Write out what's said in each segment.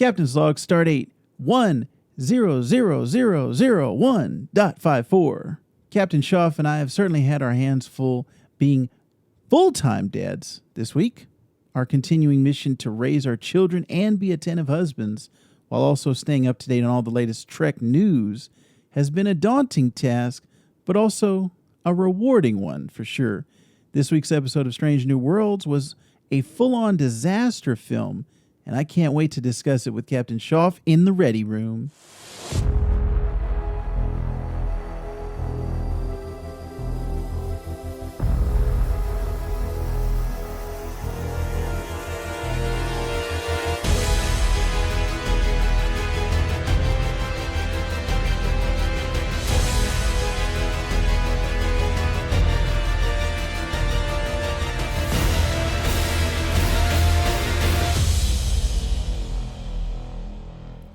Captain's log, stardate 100001.54. Captain Schaff and I have certainly had our hands full being full-time dads this week. Our continuing mission to raise our children and be attentive husbands while also staying up to date on all the latest Trek news has been a daunting task, but also a rewarding one for sure. This week's episode of Strange New Worlds was a full-on disaster film, and I can't wait to discuss it with Captain Schaff in the ready room.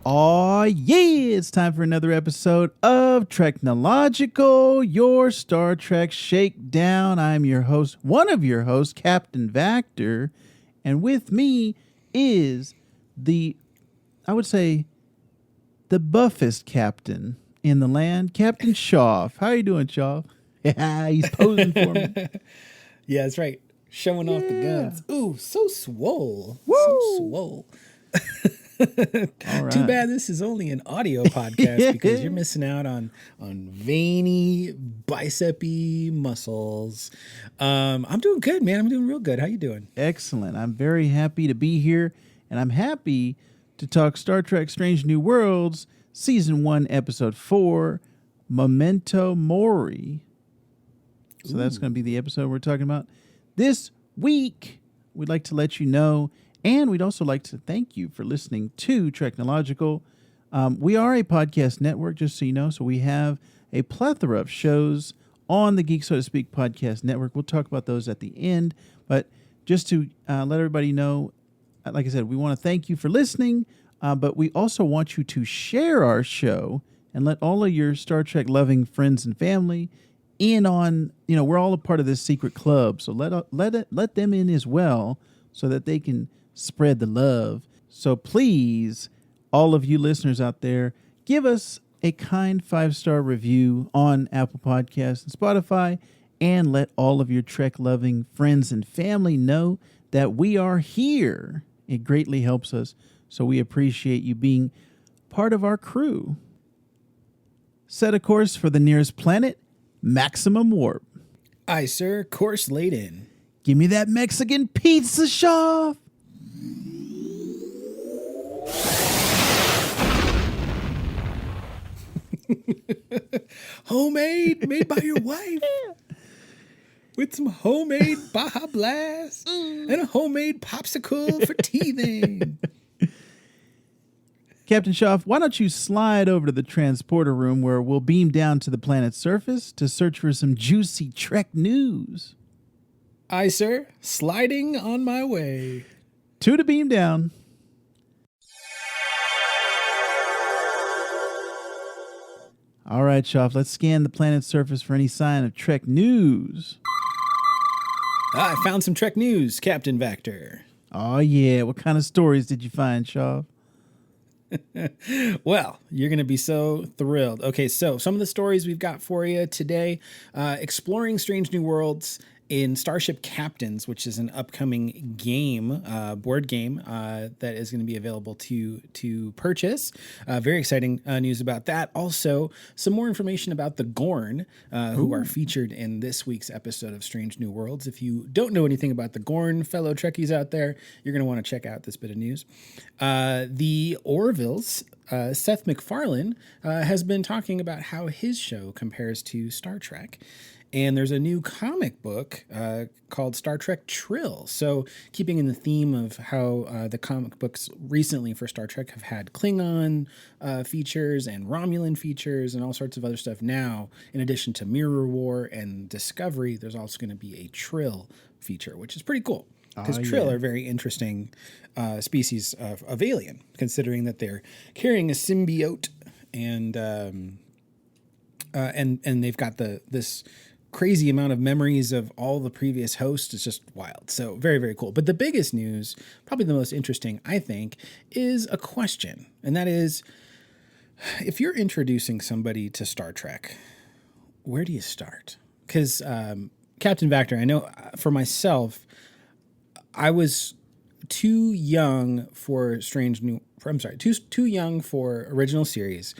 Aw, yeah, it's time for another episode of TREKnological, your Star Trek shakedown. I'm your host, one of your hosts, Captain Vactor, and with me is I would say, the buffest captain in the land, Captain Schaff. How are you doing, Schaff? Yeah, he's posing for me. Yeah, that's right. Showing off the guns. Ooh, so swole. Woo! So swole. All right. Too bad this is only an audio podcast because you're missing out on veiny, bicep-y muscles. I'm doing good, man. I'm doing real good. How you doing? Excellent. I'm very happy to be here, and I'm happy to talk Star Trek Strange New Worlds, Season 1, Episode 4, Memento Mori. So that's going to be the episode we're talking about this week. We'd like to let you know, and we'd also like to thank you for listening to TREKnological. We are a podcast network, just so you know, so we have a plethora of shows on the Geek So to Speak podcast network. We'll talk about those at the end, but just to let everybody know, like I said, we want to thank you for listening, but we also want you to share our show and let all of your Star Trek loving friends and family in on, we're all a part of this secret club, so let them in as well so that they can spread the love. So please, all of you listeners out there, give us a kind 5-star review on Apple Podcasts and Spotify, and let all of your Trek-loving friends and family know that we are here. It greatly helps us, so we appreciate you being part of our crew. Set a course for the nearest planet, maximum warp. Aye, sir. Course laid in. Give me that Mexican pizza, Schaff. Homemade, made by your wife. With some homemade Baja Blast and a homemade popsicle for teething. Captain Schaff, why don't you slide over to the transporter room where we'll beam down to the planet's surface to search for some juicy Trek news. Aye, sir. Sliding on my way. To beam down. All right, Schaff, let's scan the planet's surface for any sign of Trek news. I found some Trek news, Captain Vactor. Oh, yeah. What kind of stories did you find, Schaff? Well, you're going to be so thrilled. Okay, so some of the stories we've got for you today, exploring Strange New Worlds in Starship Captains, which is an upcoming game, board game that is going to be available to purchase. Very exciting news about that. Also, some more information about the Gorn, who are featured in this week's episode of Strange New Worlds. If you don't know anything about the Gorn, fellow Trekkies out there, you're going to want to check out this bit of news. The Orville's Seth MacFarlane has been talking about how his show compares to Star Trek. And there's a new comic book called Star Trek Trill. So keeping in the theme of how the comic books recently for Star Trek have had Klingon features and Romulan features and all sorts of other stuff. Now, in addition to Mirror War and Discovery, there's also going to be a Trill feature, which is pretty cool. Because Trill are very interesting species of alien, considering that they're carrying a symbiote and they've got this crazy amount of memories of all the previous hosts. It's just wild. So very, very cool. But the biggest news, probably the most interesting, I think, is a question. And that is, if you're introducing somebody to Star Trek, where do you start? Because Captain Vactor, I know for myself, I was too young for too young for original series,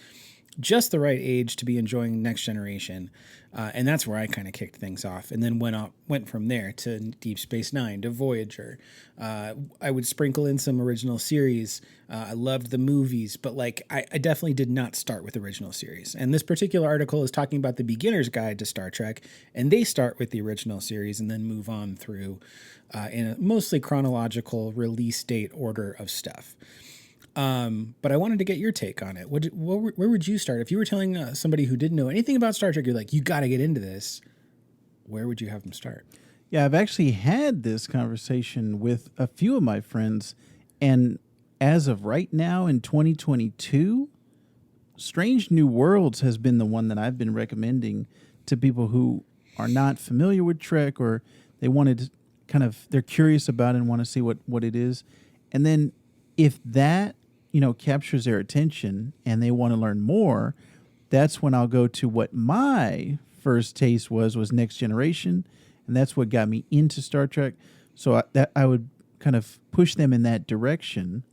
just the right age to be enjoying Next Generation, and that's where I kind of kicked things off, and then went from there to Deep Space Nine, to Voyager. I would sprinkle in some original series. I loved the movies, but like I definitely did not start with original series. And this particular article is talking about the beginner's guide to Star Trek, and they start with the original series and then move on through in a mostly chronological release date order of stuff. But I wanted to get your take on it. Where would you start? If you were telling somebody who didn't know anything about Star Trek, you're like, you got to get into this, where would you have them start? Yeah, I've actually had this conversation with a few of my friends, and as of right now in 2022, Strange New Worlds has been the one that I've been recommending to people who are not familiar with Trek, or they wanted to they're curious about it and want to see what it is. And then if that, captures their attention and they want to learn more, that's when I'll go to what my first taste was Next Generation. And that's what got me into Star Trek. So I would kind of push them in that direction.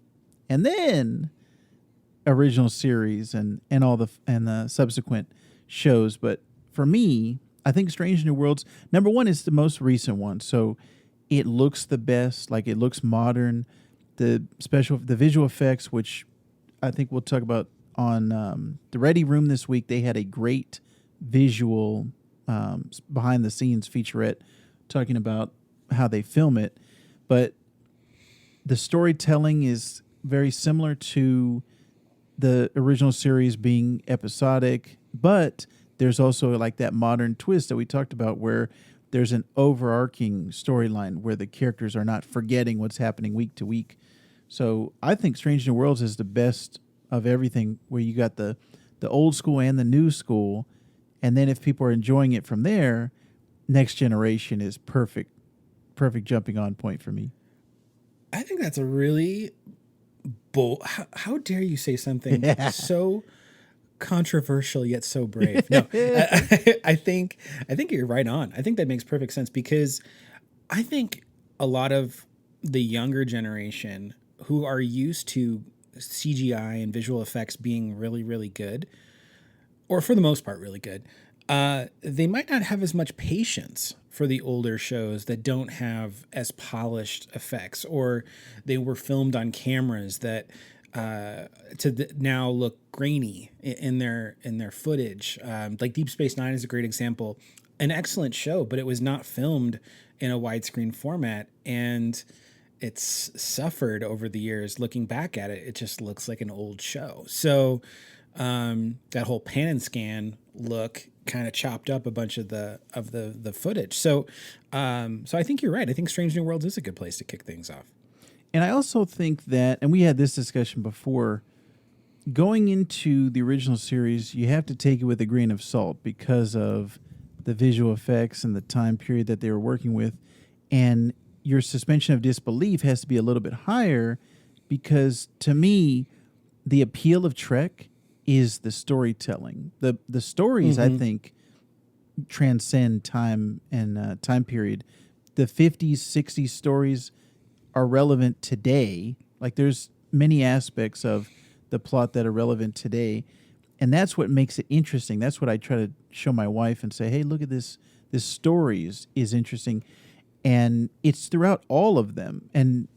And then original series and the subsequent shows. But for me, I think Strange New Worlds, number one, is the most recent one. So it looks the best, like it looks modern. The visual effects, which I think we'll talk about on the Ready Room this week, they had a great visual behind the scenes featurette talking about how they film it. But the storytelling is very similar to the original series being episodic, but there's also like that modern twist that we talked about where there's an overarching storyline where the characters are not forgetting what's happening week to week. So I think Strange New Worlds is the best of everything, where you got the old school and the new school. And then if people are enjoying it from there, Next Generation is perfect jumping on point for me. I think that's a really bold. How dare you say something so controversial yet so brave? No, I think you're right on. I think that makes perfect sense, because I think a lot of the younger generation who are used to CGI and visual effects being really, really good, or for the most part really good, they might not have as much patience for the older shows that don't have as polished effects, or they were filmed on cameras that now look grainy in their footage. Like Deep Space Nine is a great example. An excellent show, but it was not filmed in a widescreen format, and it's suffered over the years. Looking back at it, it just looks like an old show. So that whole pan and scan look kind of chopped up a bunch of the footage. So I think you're right. I think Strange New Worlds is a good place to kick things off. And I also think that, and we had this discussion before, going into the original series, you have to take it with a grain of salt because of the visual effects and the time period that they were working with. And your suspension of disbelief has to be a little bit higher, because to me, the appeal of Trek is the storytelling. The stories, I think, transcend time and time period. The 50s, 60s stories are relevant today. Like there's many aspects of the plot that are relevant today. And that's what makes it interesting. That's what I try to show my wife and say, hey, look at this. This story is interesting. And it's throughout all of them. And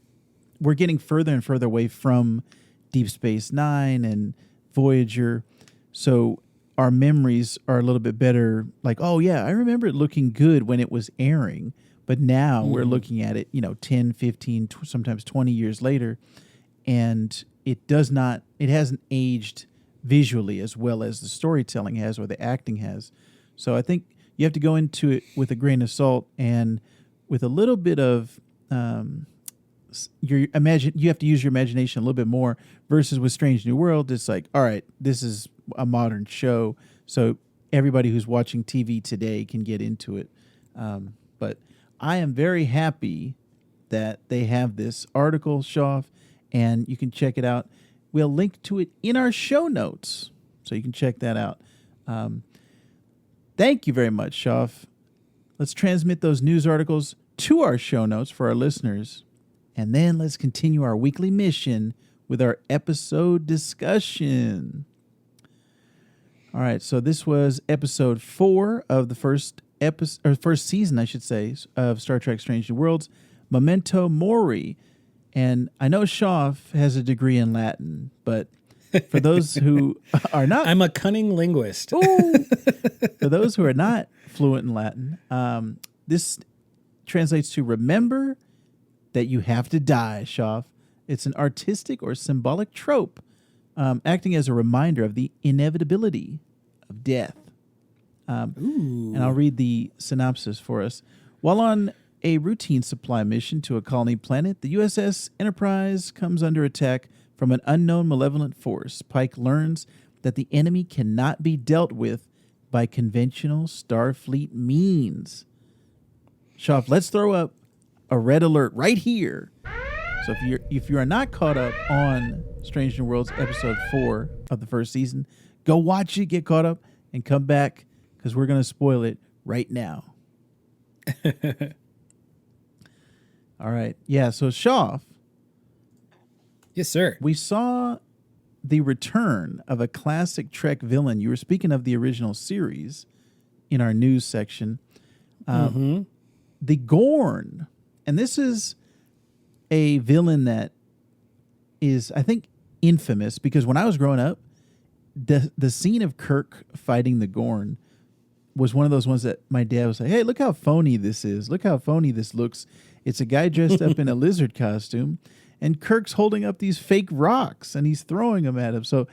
we're getting further and further away from Deep Space Nine and Voyager. So our memories are a little bit better. Like, oh, yeah, I remember it looking good when it was airing. But now we're looking at it, 10, 15, sometimes 20 years later. And it hasn't aged visually as well as the storytelling has or the acting has. So I think you have to go into it with a grain of salt and with a little bit of you have to use your imagination a little bit more, versus with Strange New World, it's like, all right, this is a modern show, so everybody who's watching TV today can get into it. But I am very happy that they have this article, Shoff, and you can check it out. We'll link to it in our show notes, so you can check that out. Thank you very much, Shoff. Let's transmit those news articles to our show notes for our listeners, and then let's continue our weekly mission with our episode discussion. All right, so this was episode 4 of the first season, I should say, of Star Trek: Strange New Worlds, Memento Mori. And I know Shoff has a degree in Latin, but for those who are not, I'm a cunning linguist. For those who are not fluent in Latin, this translates to remember that you have to die, Shoff. It's an artistic or symbolic trope, acting as a reminder of the inevitability of death. And I'll read the synopsis for us. While on a routine supply mission to a colony planet, the USS Enterprise comes under attack from an unknown malevolent force. Pike learns that the enemy cannot be dealt with by conventional Starfleet means. Shoff, let's throw up a red alert right here. So if you are not caught up on Strange New Worlds episode 4 of the first season, go watch it, get caught up, and come back because we're going to spoil it right now. All right. Yeah, so Shoff. Yes, sir. We saw the return of a classic Trek villain. You were speaking of the original series in our news section. The Gorn. And this is a villain that is, I think, infamous because when I was growing up, the scene of Kirk fighting the Gorn was one of those ones that my dad was like, hey, look how phony this is. Look how phony this looks. It's a guy dressed up in a lizard costume, and Kirk's holding up these fake rocks, and he's throwing them at him. So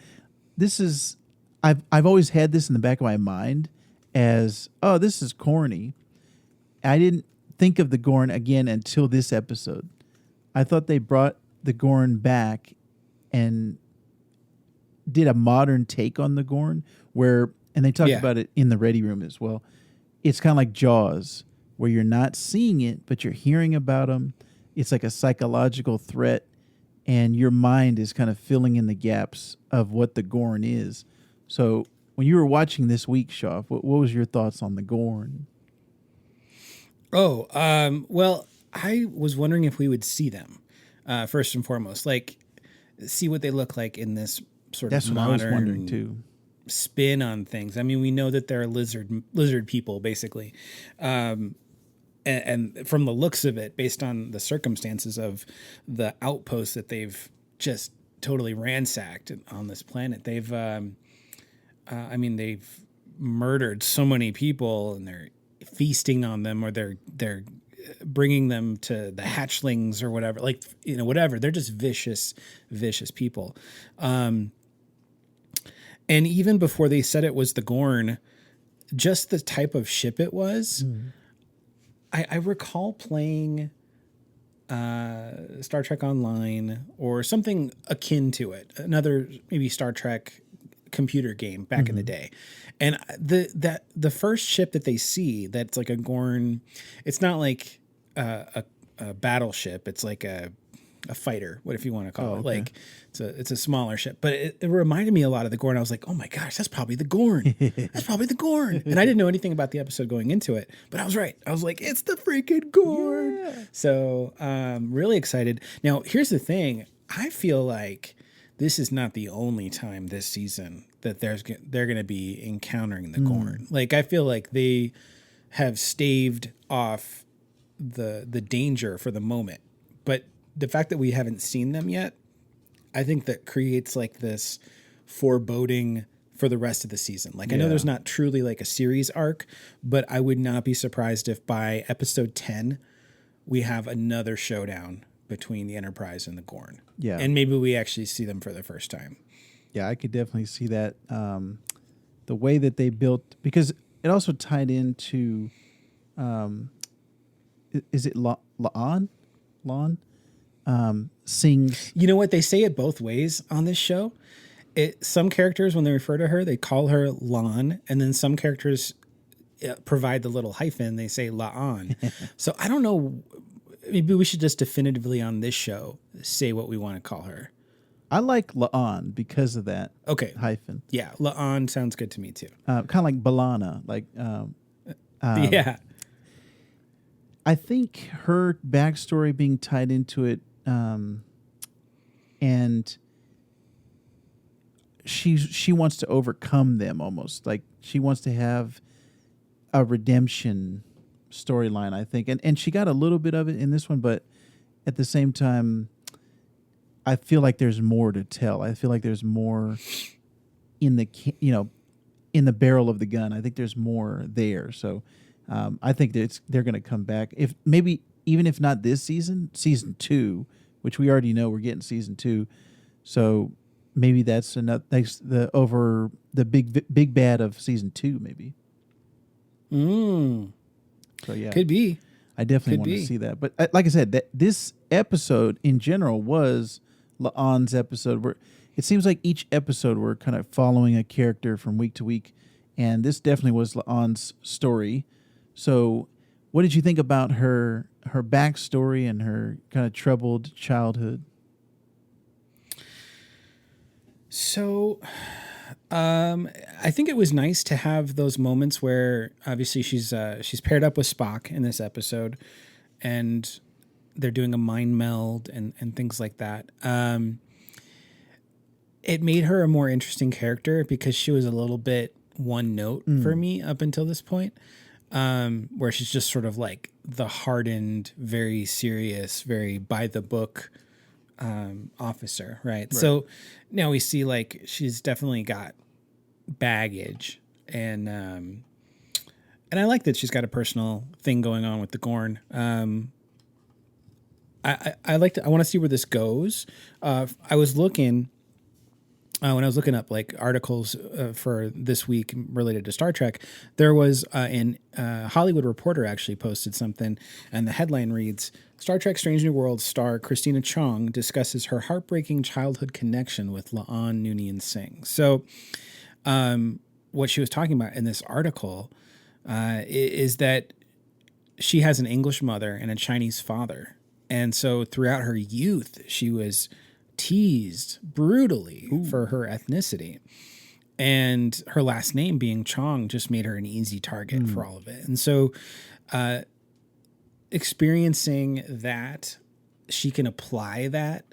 this is, I've always had this in the back of my mind as, oh, this is corny. I didn't think of the Gorn again until this episode. I thought they brought the Gorn back and did a modern take on the Gorn where, and they talked about it in the Ready Room as well. It's kind of like Jaws, where you're not seeing it, but you're hearing about them. It's like a psychological threat, and your mind is kind of filling in the gaps of what the Gorn is. So when you were watching this week, Shoff, what was your thoughts on the Gorn? Well, I was wondering if we would see them, first and foremost, like see what they look like in this sort That's of what modern I was wondering too. Spin on things. I mean, we know that they're lizard people, basically. And from the looks of it, based on the circumstances of the outpost that they've just totally ransacked on this planet, they've murdered so many people, and they're feasting on them, or they're bringing them to the hatchlings or whatever, whatever. They're just vicious people. And even before they said it was the Gorn, just the type of ship it was, I recall playing Star Trek Online or something akin to it, another maybe Star Trek computer game back in the day. And the first ship that they see that's like a Gorn, it's not like a battleship. It's like a fighter, what if you want to call it. Okay. Like it's a smaller ship, but it reminded me a lot of the Gorn. I was like, oh my gosh, that's probably the Gorn. That's probably the Gorn. And I didn't know anything about the episode going into it, but I was right. I was like, it's the freaking Gorn. Yeah. So really excited. Now, here's the thing. I feel like this is not the only time this season that they're going to be encountering the Gorn. Like, I feel like they have staved off the danger for the moment, but the fact that we haven't seen them yet, I think that creates like this foreboding for the rest of the season. Like, I know there's not truly like a series arc, but I would not be surprised if by episode 10, we have another showdown between the Enterprise and the Gorn. Yeah. And maybe we actually see them for the first time. Yeah, I could definitely see that. The way that they built, because it also tied into, is it La'an? Sings. You know what? They say it both ways on this show. some characters, when they refer to her, they call her Lon, and then some characters provide the little hyphen. They say La'an. So I don't know. Maybe we should just definitively on this show say what we want to call her. I like La'an because of that hyphen. Yeah, La'an sounds good to me too. Kind of like Balana. Like, yeah. I think her backstory being tied into it, and she wants to overcome them almost. Like she wants to have a redemption storyline, I think. And she got a little bit of it in this one, but at the same time, I feel like there's more to tell. I feel like there's more in the in the barrel of the gun. I think there's more there. So I think that they're going to come back. If maybe even if not this season 2, which we already know we're getting season 2. So maybe that's the big bad of season 2 maybe. So yeah, could be. I definitely want to see that. But like I said, this episode in general was La'an's episode, where it seems like each episode we're kind of following a character from week to week, and this definitely was La'an's story. So, what did you think about her backstory and her kind of troubled childhood? So, I think it was nice to have those moments where obviously she's paired up with Spock in this episode, and they're doing a mind meld and things like that. It made her a more interesting character because she was a little bit one note for me up until this point, where she's just sort of like the hardened, very serious, very by the book officer, right? So now we see like she's definitely got baggage, and I like that she's got a personal thing going on with the Gorn. I want to see where this goes. I was looking when I was looking up like articles for this week related to Star Trek. There was in Hollywood Reporter actually posted something, and the headline reads: Star Trek Strange New Worlds star Christina Chong discusses her heartbreaking childhood connection with La'an Noonien Singh. So what she was talking about in this article is that she has an English mother and a Chinese father. And so throughout her youth, she was teased brutally for her ethnicity. And her last name being Chong just made her an easy target for all of it. And so experiencing that, she can apply that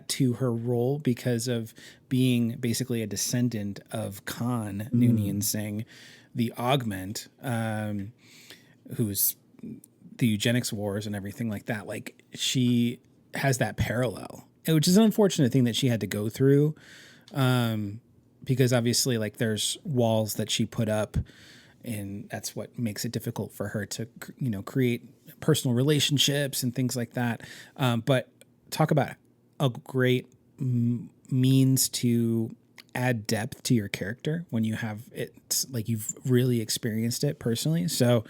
to her role because of being basically a descendant of Khan Noonien Singh, the augment, who's the eugenics wars and everything like that. Like she has that parallel, which is an unfortunate thing that she had to go through. Because obviously like there's walls that she put up, and that's what makes it difficult for her to, create personal relationships and things like that. But talk about a great means to add depth to your character when you have it, like you've really experienced it personally. So,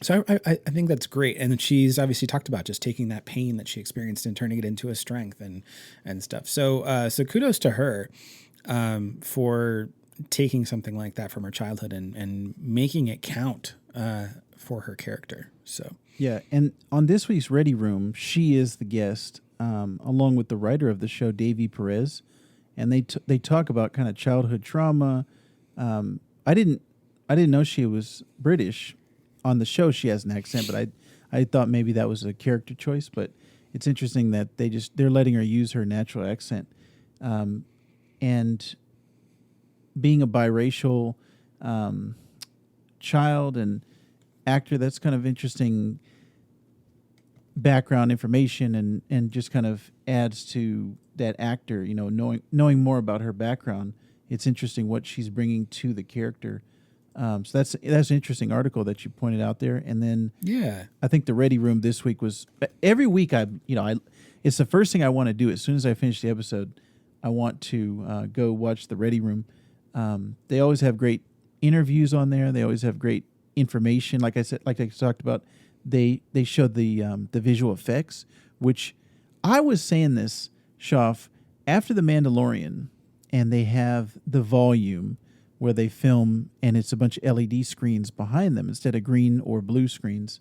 So I think that's great. And she's obviously talked about just taking that pain that she experienced and turning it into a strength and stuff. So kudos to her for taking something like that from her childhood and making it count for her character. So yeah, and on this week's Ready Room, she is the guest, along with the writer of the show, Davy Perez, and they talk about kind of childhood trauma. I didn't know she was British. On the show, she has an accent, but I thought maybe that was a character choice. But it's interesting that they're letting her use her natural accent, and being a biracial child and actor. That's kind of interesting background information, and just kind of adds to that actor. Knowing more about her background, it's interesting what she's bringing to the character. So that's an interesting article that you pointed out there. And then I think the Ready Room this week was every week it's the first thing I want to do as soon as I finish the episode. I want to go watch the Ready Room. They always have great interviews on there. They always have great information. Like I said, like I talked about, they showed the visual effects, which I was saying this, Shoff, after The Mandalorian, and they have the volume where they film, and it's a bunch of LED screens behind them instead of green or blue screens.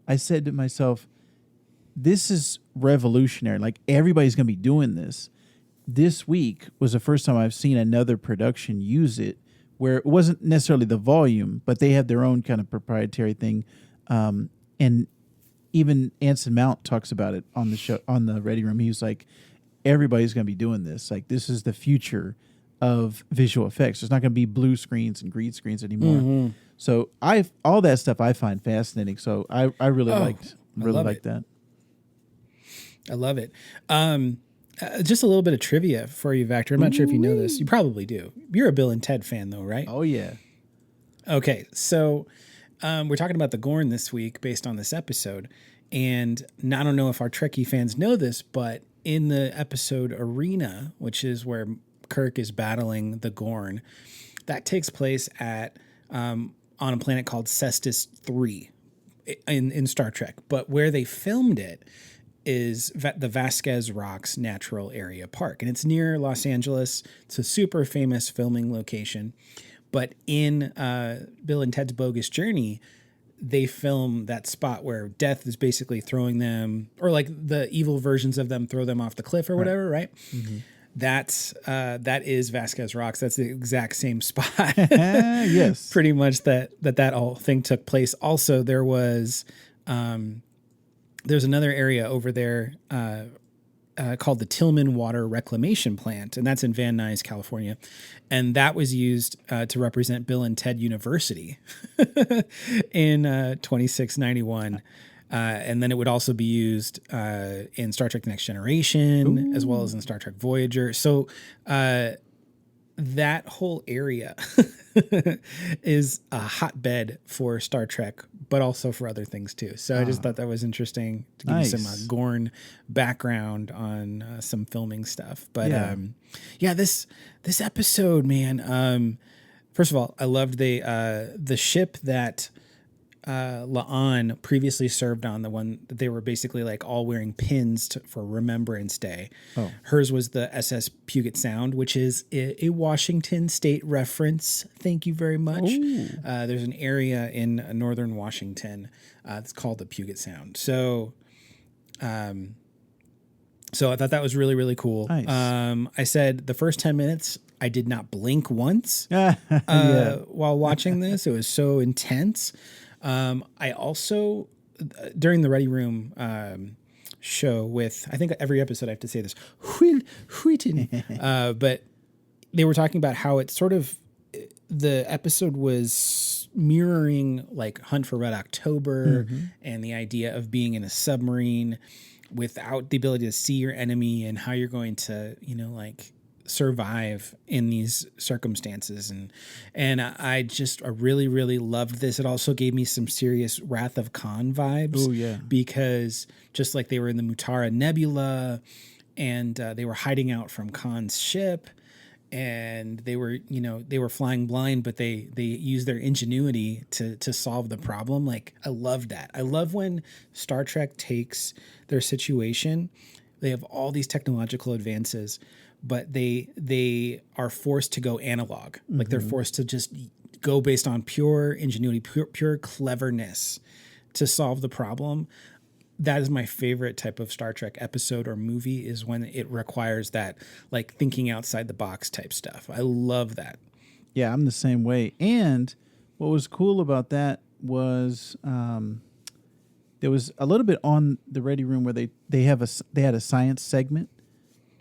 I said to myself, this is revolutionary. Like, everybody's going to be doing this. This week was the first time I've seen another production use it, where it wasn't necessarily the volume, but they have their own kind of proprietary thing. And even Anson Mount talks about it on the show, on the Ready Room. He was like, everybody's going to be doing this. Like, this is the future of visual effects. There's not going to be blue screens and green screens anymore. Mm-hmm. So all that stuff I find fascinating. So I really liked that. I love it. Just a little bit of trivia for you, Vector. I'm not sure if you know this. You probably do. You're a Bill and Ted fan, though, right? Oh, yeah. Okay, so we're talking about the Gorn this week based on this episode. And I don't know if our Trekkie fans know this, but in the episode Arena, which is where Kirk is battling the Gorn, that takes place at on a planet called Cestus 3 in Star Trek. But where they filmed it is the Vasquez Rocks Natural Area Park. And it's near Los Angeles. It's a super famous filming location. But in Bill and Ted's Bogus Journey, they film that spot where Death is basically throwing them, or like the evil versions of them throw them off the cliff or whatever, right? Mm-hmm. That is Vasquez Rocks. That's the exact same spot. Yes. Pretty much that whole thing took place. Also, there was... there's another area over there called the Tillman Water Reclamation Plant, and that's in Van Nuys, California. And that was used to represent Bill and Ted University in 2691. And then it would also be used in Star Trek The Next Generation, as well as in Star Trek Voyager. So that whole area is a hotbed for Star Trek, but also for other things too. So I just thought that was interesting to give you some Gorn background on some filming stuff. But this episode, man. First of all, I loved the ship that La'an previously served on, the one that they were basically like all wearing pins for Remembrance Day. Oh. Hers was the SS Puget Sound, which is a Washington State reference. Thank you very much. There's an area in northern Washington that's called the Puget Sound. So I thought that was really, really cool. Nice. I said the first 10 minutes, I did not blink once while watching this. It was so intense. I also, during the Ready Room show with, I think every episode I have to say this, but they were talking about how it's sort of, the episode was mirroring like Hunt for Red October and the idea of being in a submarine without the ability to see your enemy and how you're going to, like survive in these circumstances. And I really, really loved this. It also gave me some serious Wrath of Khan vibes. Oh yeah. Because just like they were in the Mutara Nebula and they were hiding out from Khan's ship and they were flying blind, but they used their ingenuity to solve the problem. Like, I love that. I love when Star Trek takes their situation. They have all these technological advances, but they are forced to go analog. Like, they're forced to just go based on pure ingenuity, pure cleverness to solve the problem. That is my favorite type of Star Trek episode or movie, is when it requires that, like, thinking outside the box type stuff. I love that. Yeah, I'm the same way. And what was cool about that was there was a little bit on the Ready Room where they had a science segment,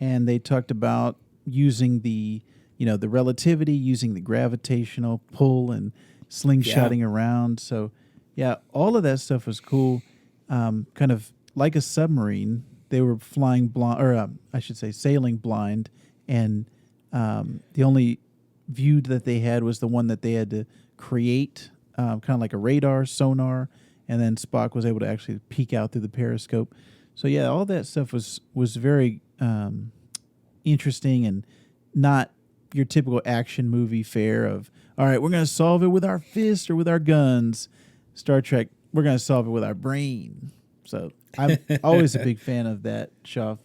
and they talked about using the relativity, using the gravitational pull and slingshotting around. So yeah, all of that stuff was cool. Kind of like a submarine, they were flying blind, or I should say sailing blind, and the only view that they had was the one that they had to create, kind of like a radar, sonar, and then Spock was able to actually peek out through the periscope. So yeah, all that stuff was very interesting and not your typical action movie fare of, all right, we're going to solve it with our fists or with our guns. Star Trek, we're going to solve it with our brain. So I'm always a big fan of that, Schaff.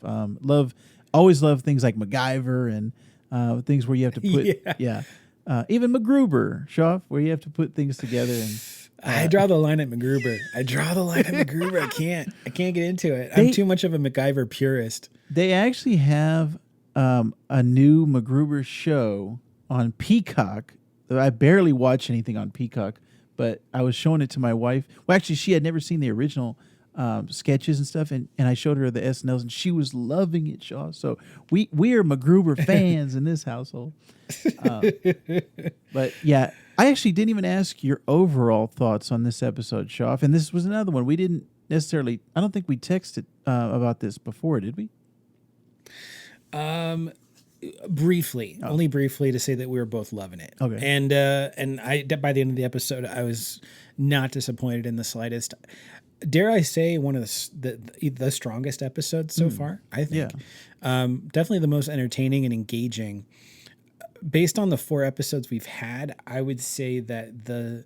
always love things like MacGyver and things where you have to put, even MacGruber, Shoff, where you have to put things together. And I draw the line at MacGruber. I can't get into it. I'm too much of a MacGyver purist. They actually have a new MacGruber show on Peacock. I barely watch anything on Peacock, but I was showing it to my wife. Well, actually, she had never seen the original sketches and stuff, and I showed her the SNLs, and she was loving it, Shaw. So we are MacGruber fans in this household. But yeah, I actually didn't even ask your overall thoughts on this episode, Shaw. And this was another one we didn't necessarily. I don't think we texted about this before, did we? Briefly, only briefly, to say that we were both loving it. Okay. And I by the end of the episode, I was not disappointed in the slightest. Dare I say one of the strongest episodes so far, I think. Yeah. Definitely the most entertaining and engaging. Based on the 4 episodes we've had, I would say that and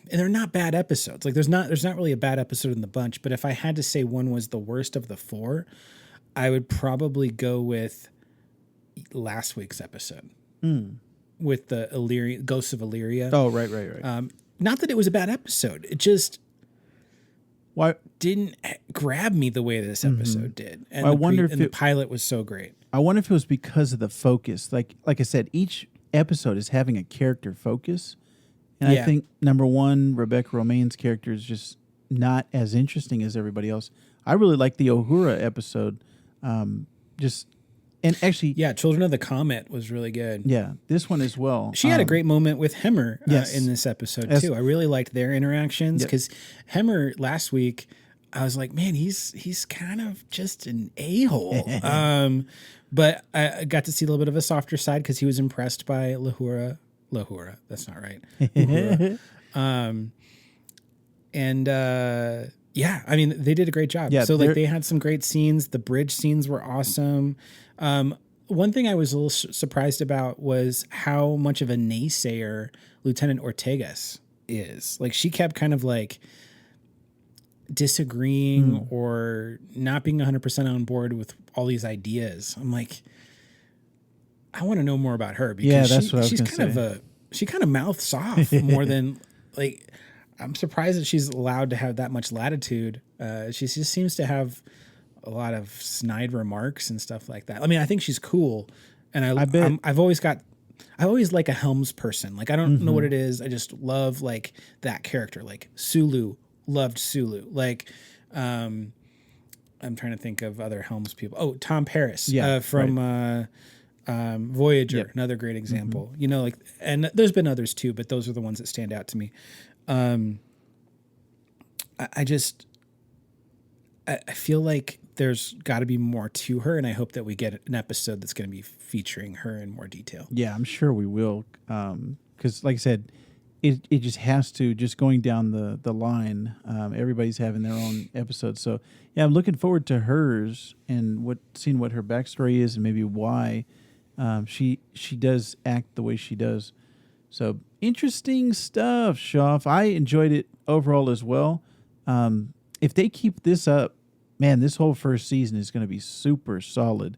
they're not bad episodes. Like there's not really a bad episode in the bunch, but if I had to say one was the worst of the 4, I would probably go with last week's episode with the Ghosts of Illyria. Oh, right. Not that it was a bad episode. It just didn't grab me the way this episode did. And the pilot was so great. I wonder if it was because of the focus. Like I said, each episode is having a character focus. And I think, number one, Rebecca Romaine's character is just not as interesting as everybody else. I really like the Uhura episode. And actually... Yeah, Children of the Comet was really good. Yeah, this one as well. She had a great moment with Hemmer in this episode, too. I really liked their interactions, because Hemmer last week, I was like, man, he's kind of just an a-hole. But I got to see a little bit of a softer side because he was impressed by Lahura. That's not right. Uhura. Yeah, I mean, they did a great job. Yeah, so they had some great scenes. The bridge scenes were awesome. One thing I was a little surprised about was how much of a naysayer Lieutenant Ortegas is. Like, she kept kind of like disagreeing or not being 100% on board with all these ideas. I'm like, I want to know more about her, because she kind of mouths off more than like. I'm surprised that she's allowed to have that much latitude. She just seems to have a lot of snide remarks and stuff like that. I mean, I think she's cool, and I've always like a Helms person. Like, I don't know what it is. I just love like that character. Like Sulu, loved Sulu. Like, I'm trying to think of other Helms people. Oh, Tom Paris from Voyager, another great example. You know, like, and there's been others too, but those are the ones that stand out to me. I feel like there's got to be more to her, and I hope that we get an episode that's going to be featuring her in more detail. Yeah, I'm sure we will. Because like I said, it just has to, just going down the line. Everybody's having their own episode. So yeah, I'm looking forward to hers and seeing what her backstory is and maybe why she does act the way she does. So interesting stuff, Shoff. I enjoyed it overall as well. If they keep this up, man, this whole first season is going to be super solid.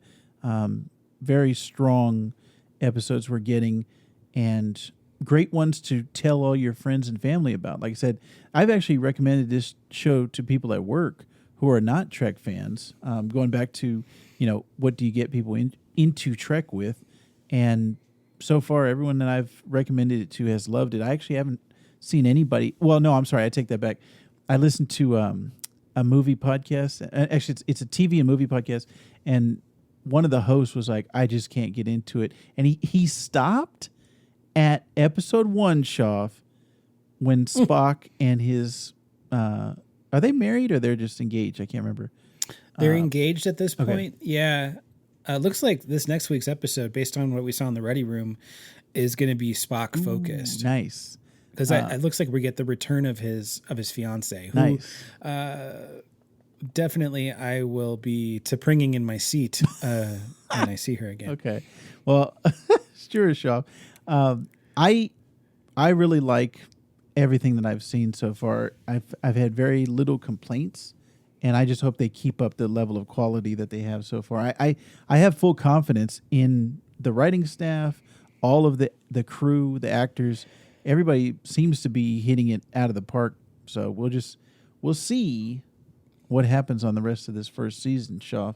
Very strong episodes we're getting, and great ones to tell all your friends and family about. Like I said, I've actually recommended this show to people at work who are not Trek fans. Going back to, what do you get people into Trek with? And so far, everyone that I've recommended it to has loved it. I actually haven't seen anybody. Well, no, I'm sorry. I take that back. I listened to a movie podcast. Actually, it's a TV and movie podcast. And one of the hosts was like, I just can't get into it. And he stopped at episode 1, Shoff, when Spock and his... are they married or they're just engaged? I can't remember. They're engaged at this point. Okay. Yeah. Looks like this next week's episode, based on what we saw in the Ready Room, is going to be Spock focused. Nice, because it looks like we get the return of his fiance. Who, nice. Definitely, I will be springing in my seat when I see her again. Okay, well, sure, Shaw. I really like everything that I've seen so far. I've had very little complaints, and I just hope they keep up the level of quality that they have so far. I have full confidence in the writing staff, all of the crew, the actors. Everybody seems to be hitting it out of the park. So we'll see what happens on the rest of this first season, Shaw.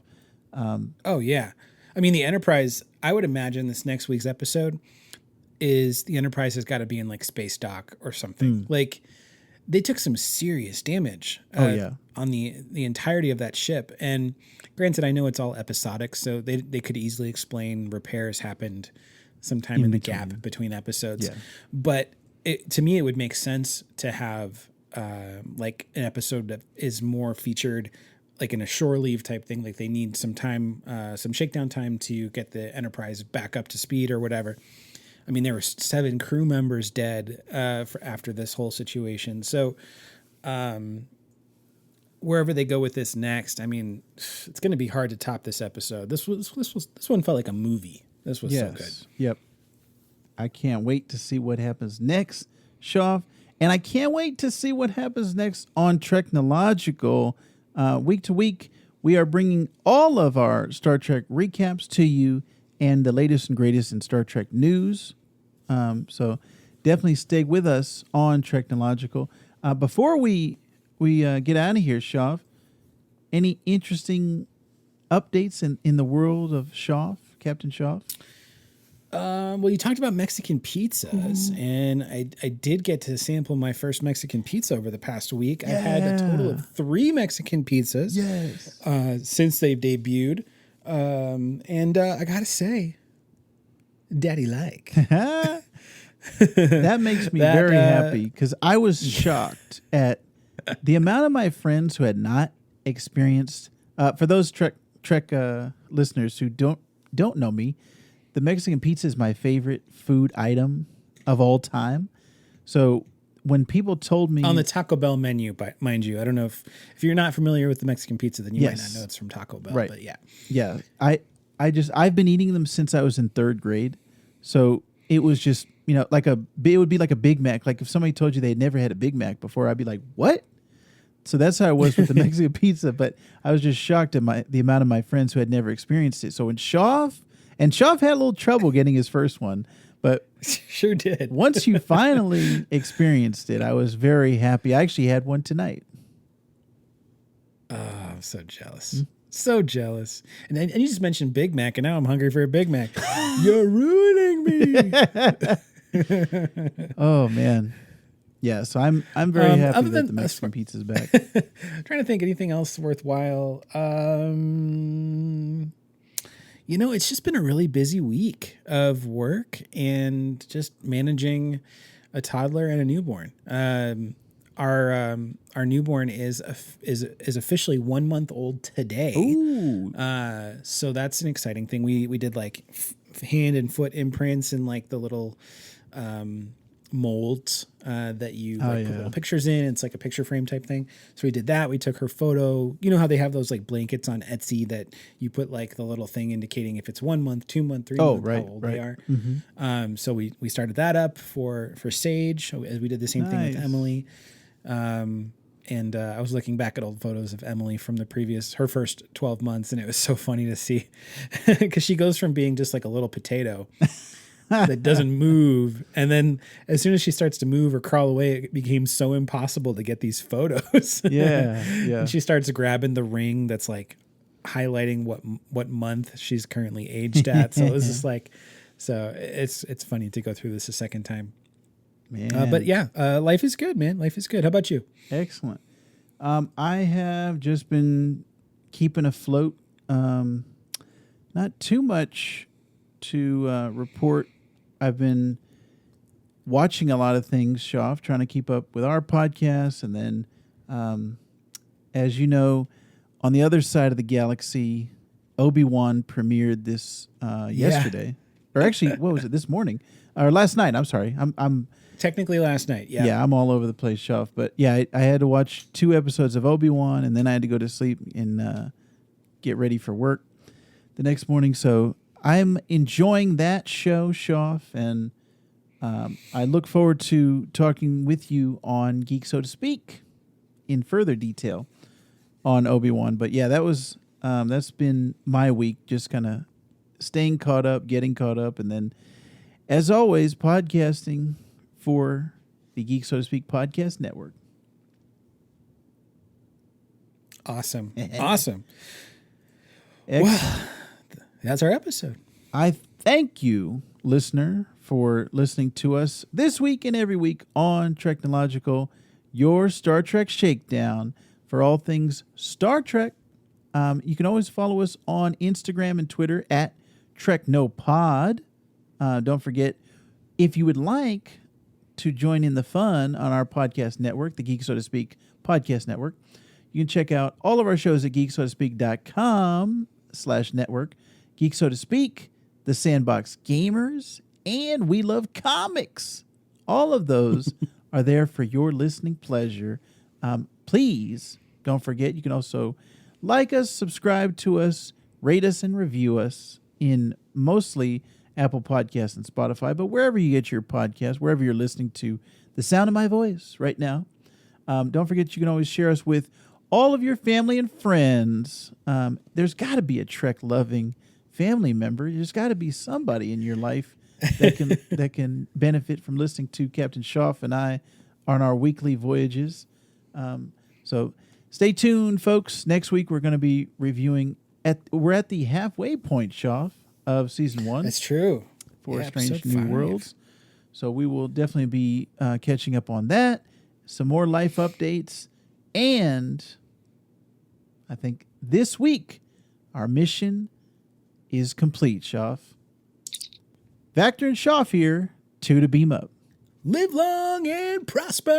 Oh yeah, I mean the Enterprise. I would imagine this next week's episode is the Enterprise has got to be in like space dock or something. Like they took some serious damage. On the entirety of that ship. And granted, I know it's all episodic, so they could easily explain repairs happened sometime in the gap between episodes. Yeah. But to me, it would make sense to have like an episode that is more featured like in a shore leave type thing. Like they need some time, some shakedown time to get the Enterprise back up to speed or whatever. I mean, there were 7 crew members dead after this whole situation. So wherever they go with this next, I mean, it's going to be hard to top this episode. This one felt like a movie. This was so good. Yep. I can't wait to see what happens next, Shaw. And I can't wait to see what happens next on TREKnological. Week to week, we are bringing all of our Star Trek recaps to you and the latest and greatest in Star Trek news. So definitely stay with us on TREKnological. Before we get out of here, Shaw, any interesting updates in the world of Shaw, Captain Shaw? Well, you talked about Mexican pizzas, and I did get to sample my first Mexican pizza over the past week. I've had a total of 3 Mexican pizzas since they've debuted. And I gotta say, Daddy like. That makes me very happy because I was shocked at the amount of my friends who had not experienced. For those Trek listeners who don't know me, the Mexican pizza is my favorite food item of all time. So when people told me on the Taco Bell menu, but mind you, I don't know if you're not familiar with the Mexican pizza, then you might not know it's from Taco Bell. Right. But yeah. I've been eating them since I was in 3rd grade. So it was just, it would be like a Big Mac. Like if somebody told you they had never had a Big Mac before, I'd be like, what? So that's how I was with the Mexican pizza. But I was just shocked at the amount of my friends who had never experienced it. So when Shaw had a little trouble getting his first one, but sure did. Once you finally experienced it, I was very happy. I actually had one tonight. Oh, I'm so jealous. Mm-hmm. So jealous. And you just mentioned Big Mac, and now I'm hungry for a Big Mac. You're ruining me. Oh, man. Yeah, so I'm very happy that the Mexican pizza's back. I'm trying to think anything else worthwhile. It's just been a really busy week of work and just managing a toddler and a newborn. Our newborn is officially 1 month old today. Ooh. So that's an exciting thing. We did like hand and foot imprints and like the little molds that you put little pictures in. It's like a picture frame type thing. So we did that. We took her photo. You know how they have those like blankets on Etsy that you put like the little thing indicating if it's 1 month, 2 month, 3 month, how old they are. Mm-hmm. So we started that up for Sage. We did the same thing with Emily. And I was looking back at old photos of Emily from her first 12 months, and it was so funny to see because she goes from being just like a little potato that doesn't move. And then as soon as she starts to move or crawl away, it became so impossible to get these photos. Yeah. And she starts grabbing the ring that's like highlighting what month she's currently aged at. So it was just like, so it's funny to go through this a second time. Man. But yeah, life is good, man. Life is good. How about you? Excellent. I have just been keeping afloat. Not too much to report. I've been watching a lot of things, Shaw, trying to keep up with our podcast. And then, as you know, on the other side of the galaxy, Obi-Wan premiered this yesterday. Or actually, what was it, this morning? Or last night, I'm sorry. I'm technically last night, yeah. Yeah, I'm all over the place, Shaw. But yeah, I had to watch 2 episodes of Obi-Wan, and then I had to go to sleep and get ready for work the next morning. So I'm enjoying that show, Shaw, and I look forward to talking with you on Geek So to Speak in further detail. on Obi-Wan. But yeah, that's been my week, just kind of staying caught up, getting caught up, and then, as always, podcasting for the Geek So to Speak podcast network. Awesome. Awesome. Excellent. Well, that's our episode. I thank you, listener, for listening to us this week and every week on TREKnological, your Star Trek shakedown for all things Star Trek. You can always follow us on Instagram and Twitter at TREKnopod. Don't forget, if you would like to join in the fun on our podcast network, the Geek So to Speak podcast network, you can check out all of our shows at geeksotospeak.com/network. Geek So to Speak, The Sandbox Gamers, and We Love Comics. All of those are there for your listening pleasure. Please don't forget, you can also like us, subscribe to us, rate us, and review us in mostly Apple Podcasts and Spotify, but wherever you get your podcast, wherever you're listening to the sound of my voice right now. Don't forget, you can always share us with all of your family and friends. There's got to be a Trek-loving family member. There's got to be somebody in your life that can benefit from listening to Captain Schaff and I on our weekly voyages. So stay tuned, folks. Next week we're going to be reviewing. We're at the halfway point, Schaff, of season 1. That's true. For Strange New Worlds. So we will definitely be catching up on that. Some more life updates, and I think this week our mission is complete, Schaff. Vector and Schaff here, 2 to beam up. Live long and prosper.